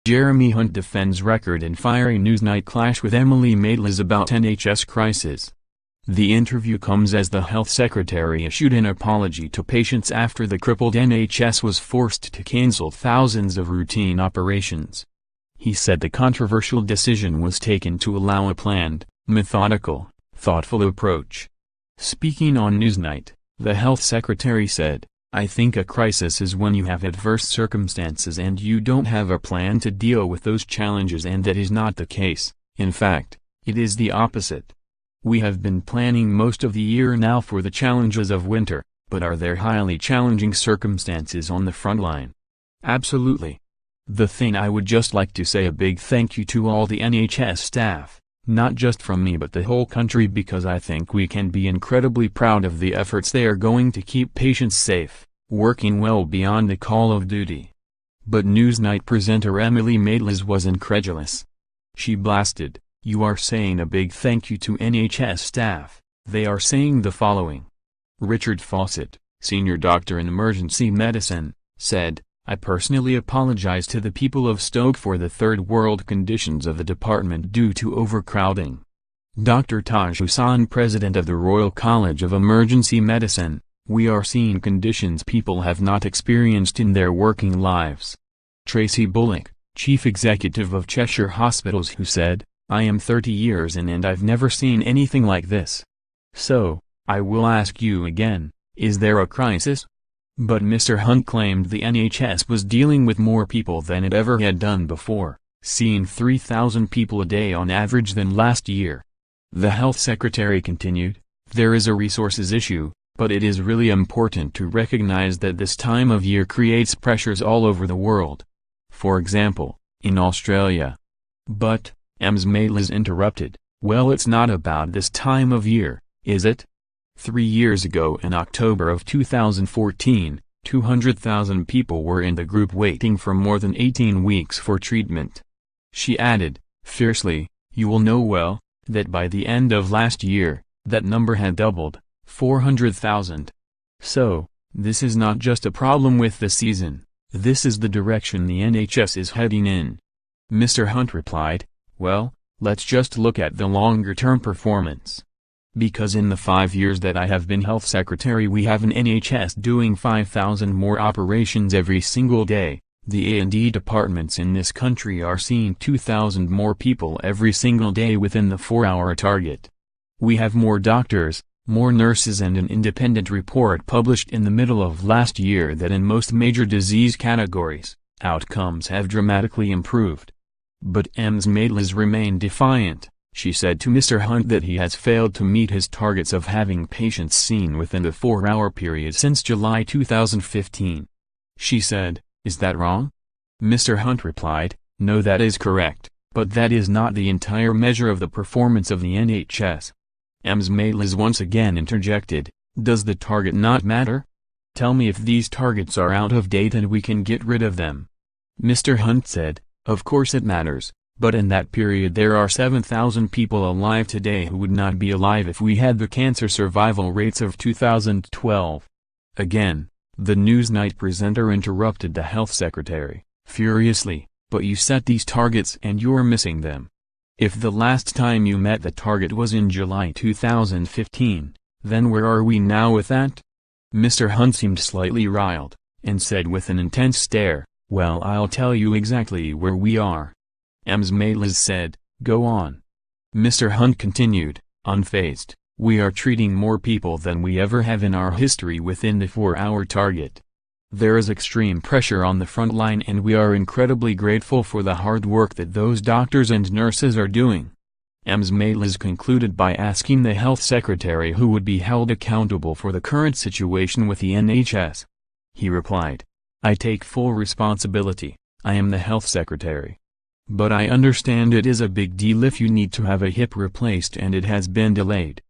Jeremy Hunt defends record in fiery Newsnight clash with Emily Maitlis about NHS crisis. The interview comes as the Health Secretary issued an apology to patients after the crippled NHS was forced to cancel thousands of routine operations. He said the controversial decision was taken to allow a planned, methodical, thoughtful approach. Speaking on Newsnight, the Health Secretary said, "I think a crisis is when you have adverse circumstances and you don't have a plan to deal with those challenges, and that is not the case. In fact, it is the opposite. We have been planning most of the year now for the challenges of winter, but are there highly challenging circumstances on the front line? Absolutely. The thing I would just like to say a big thank you to all the NHS staff, not just from me but the whole country, because I think we can be incredibly proud of the efforts they are going to keep patients safe, working well beyond the call of duty." But Newsnight presenter Emily Maitlis was incredulous. She blasted, "You are saying a big thank you to NHS staff, they are saying the following." Richard Fawcett, senior doctor in emergency medicine, said, "I personally apologize to the people of Stoke for the third world conditions of the department due to overcrowding." Dr. Taj Hussain, president of the Royal College of Emergency Medicine, "We are seeing conditions people have not experienced in their working lives." Tracy Bullock, chief executive of Cheshire Hospitals, who said, "I am 30 years in and I've never seen anything like this. So, I will ask you again, is there a crisis?" But Mr. Hunt claimed the NHS was dealing with more people than it ever had done before, seeing 3,000 people a day on average than last year. The Health Secretary continued, "There is a resources issue, but it is really important to recognize that this time of year creates pressures all over the world. For example, in Australia." But, Ms. Maitlis interrupted, "Well, it's not about this time of year, is it? 3 years ago in October of 2014, 200,000 people were in the group waiting for more than 18 weeks for treatment." She added, fiercely, "You will know well, that by the end of last year, that number had doubled, 400,000. So, this is not just a problem with the season, this is the direction the NHS is heading in." Mr. Hunt replied, "Well, let's just look at the longer-term performance. Because in the 5 years that I have been Health Secretary we have an NHS doing 5,000 more operations every single day, the A&E departments in this country are seeing 2,000 more people every single day within the 4-hour target. We have more doctors, more nurses, and an independent report published in the middle of last year that in most major disease categories, outcomes have dramatically improved." But Ms. Maitlis remained defiant. She said to Mr. Hunt that he has failed to meet his targets of having patients seen within the 4-hour period since July 2015. She said, "Is that wrong?" Mr. Hunt replied, "No, that is correct, but that is not the entire measure of the performance of the NHS." Ms. Maitlis once again interjected, "Does the target not matter? Tell me if these targets are out of date and we can get rid of them." Mr. Hunt said, "Of course it matters. But in that period there are 7,000 people alive today who would not be alive if we had the cancer survival rates of 2012. Again, the Newsnight presenter interrupted the Health Secretary, furiously, "But you set these targets and you're missing them. If the last time you met the target was in July 2015, then where are we now with that?" Mr. Hunt seemed slightly riled, and said with an intense stare, "Well, I'll tell you exactly where we are." Ms. Maitlis said, "Go on." Mr. Hunt continued, unfazed, "We are treating more people than we ever have in our history within the 4-hour target. There is extreme pressure on the front line and we are incredibly grateful for the hard work that those doctors and nurses are doing." Ms. Maitlis concluded by asking the Health Secretary who would be held accountable for the current situation with the NHS. He replied, "I take full responsibility, I am the Health Secretary. But I understand it is a big deal if you need to have a hip replaced and it has been delayed.